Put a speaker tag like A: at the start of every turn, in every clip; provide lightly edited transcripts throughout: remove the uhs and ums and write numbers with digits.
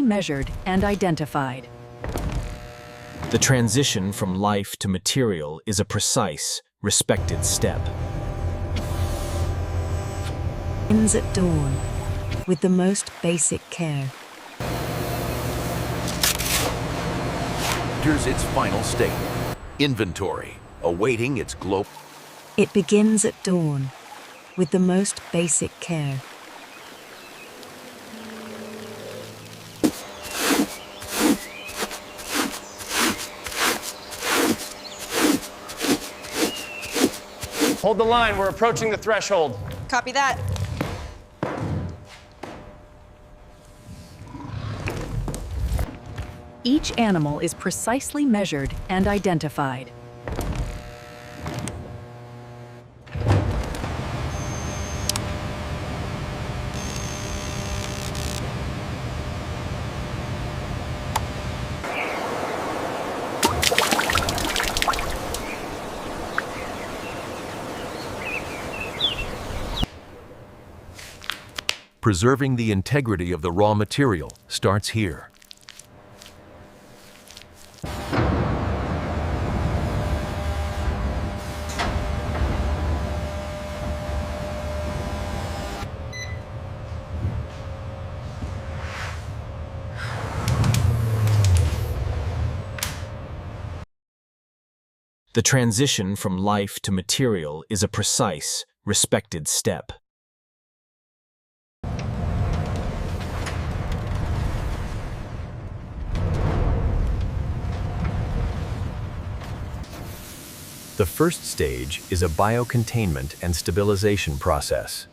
A: measured and identified.
B: The transition from life to material is a precise, respected step.
C: Begins at dawn, with the most basic care.
D: Enters its final state, inventory, awaiting its global.
C: It begins at dawn, with the most basic care.
E: Hold the line, we're approaching the threshold.
F: Copy that.
A: Each animal is precisely measured and identified.
D: Preserving the integrity of the raw material starts here.
B: The transition from life to material is a precise, respected step.
D: The first stage is a biocontainment and stabilization process.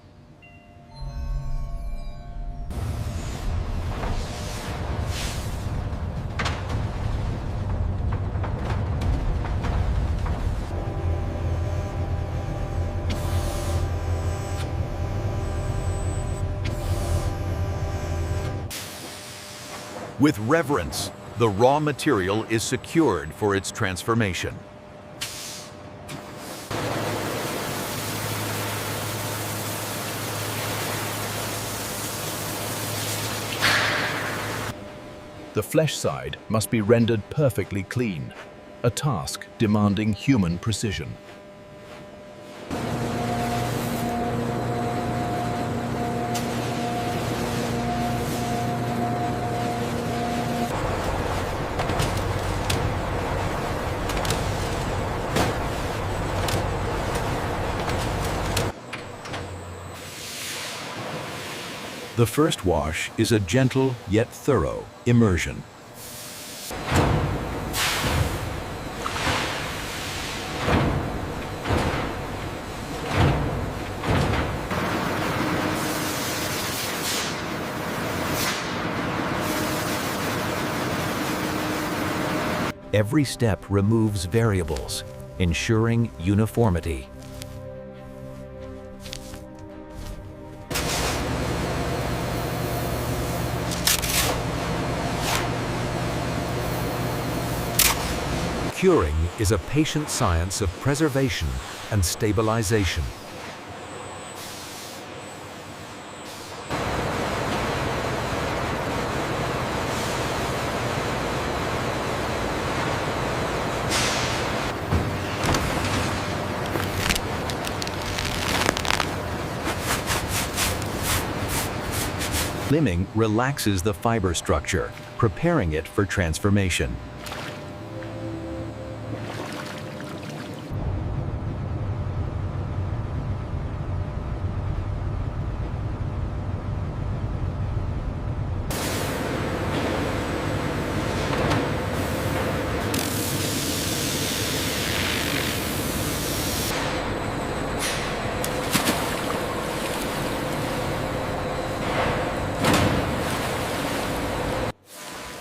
D: With reverence, the raw material is secured for its transformation. The flesh side must be rendered perfectly clean, a task demanding human precision. The first wash is a gentle yet thorough immersion. Every step removes variables, ensuring uniformity. Curing is a patient science of preservation and stabilization. Limbing relaxes the fiber structure, preparing it for transformation.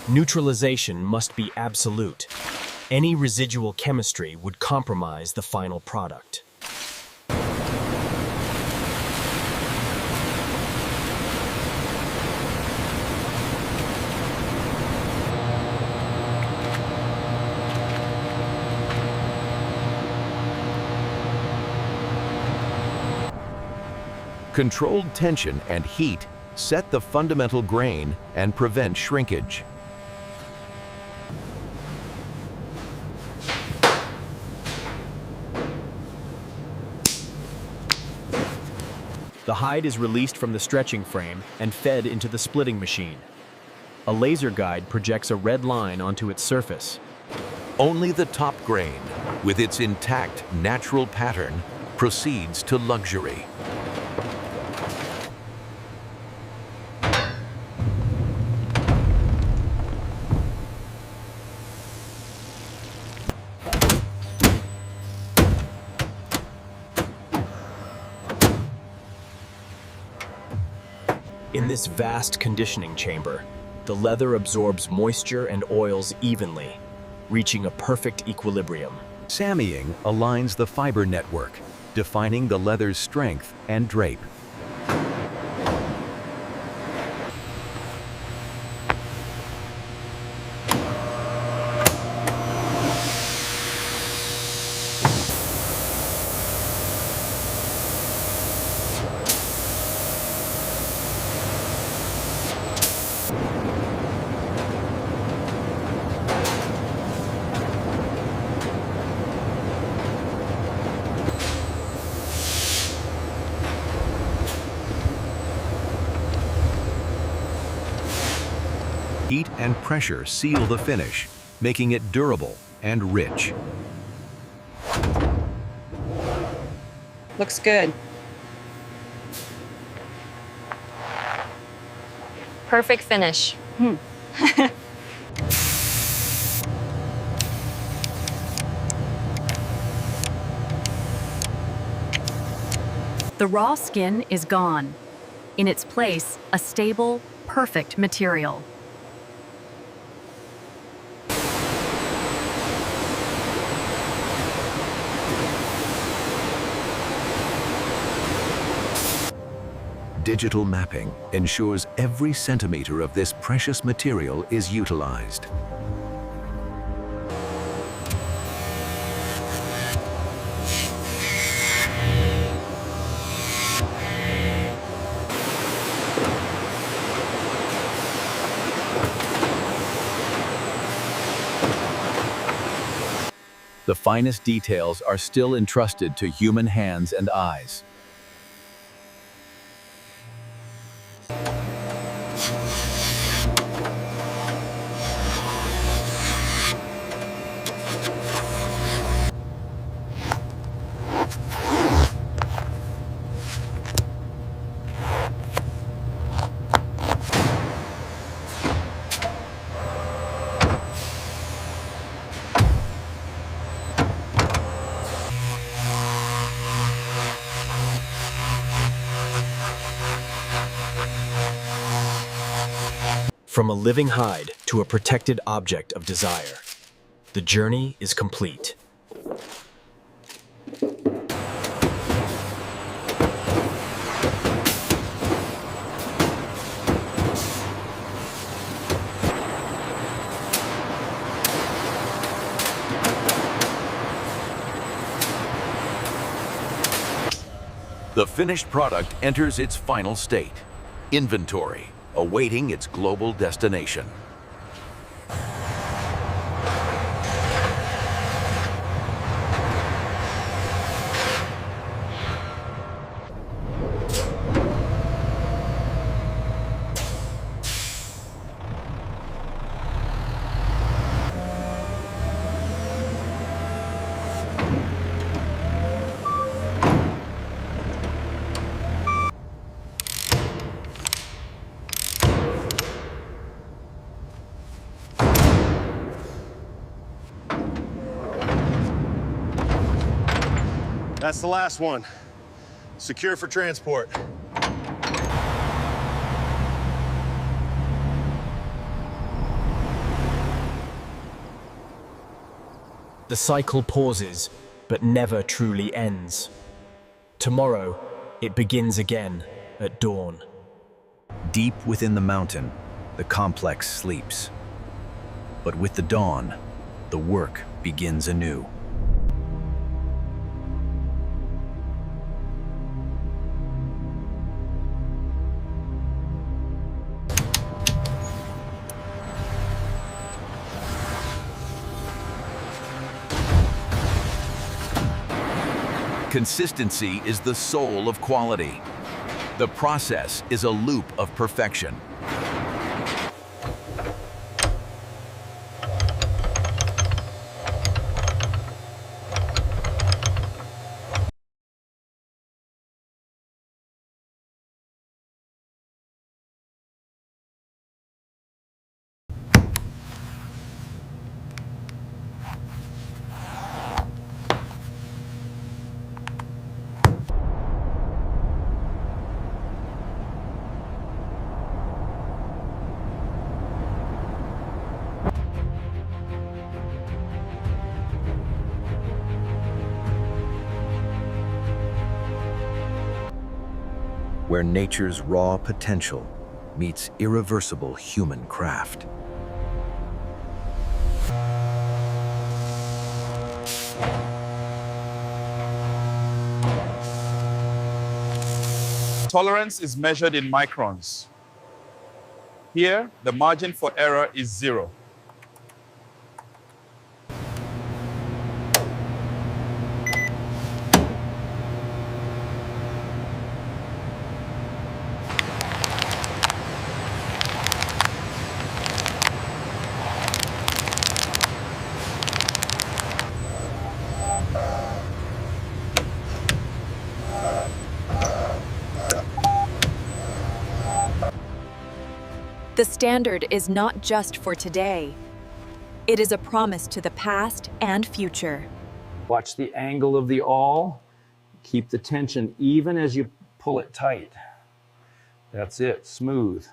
B: Neutralization must be absolute. Any residual chemistry would compromise the final product.
D: Controlled tension and heat set the fundamental grain and prevent shrinkage.
B: The hide is released from the stretching frame and fed into the splitting machine. A laser guide projects a red line onto its surface.
D: Only the top grain, with its intact natural pattern, proceeds to luxury.
B: In this vast conditioning chamber, the leather absorbs moisture and oils evenly, reaching a perfect equilibrium.
D: Sammying aligns the fiber network, defining the leather's strength and drape. Heat and pressure seal the finish, making it durable and rich.
F: Looks good.
G: Perfect finish.
A: The raw skin is gone. In its place, a stable, perfect material.
D: Digital mapping ensures every centimeter of this precious material is utilized. The finest details are still entrusted to human hands and eyes.
B: From a living hide to a protected object of desire, the journey is complete.
D: The finished product enters its final state, inventory, awaiting its global destination.
H: That's the last one. Secure for transport.
B: The cycle pauses, but never truly ends. Tomorrow, it begins again at dawn.
D: Deep within the mountain, the complex sleeps. But with the dawn, the work begins anew. Consistency is the soul of quality. The process is a loop of perfection. Where nature's raw potential meets irreversible human craft.
F: Tolerance is measured in microns. Here, the margin for error is 0.
I: The standard is not just for today. It is a promise to the past and future.
J: Watch the angle of the awl. Keep the tension even as you pull it tight. That's it, smooth.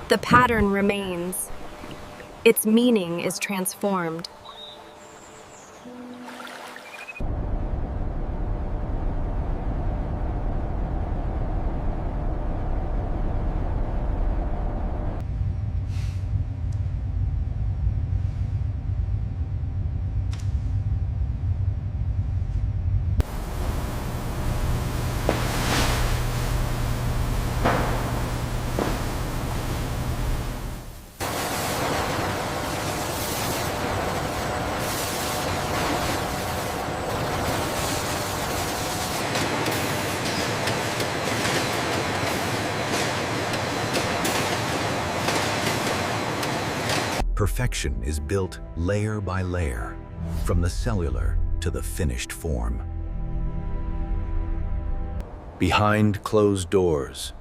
I: The pattern remains. Its meaning is transformed.
D: Perfection is built layer by layer, from the cellular to the finished form. Behind closed doors,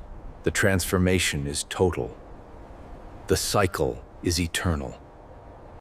D: the transformation is total. The cycle is eternal.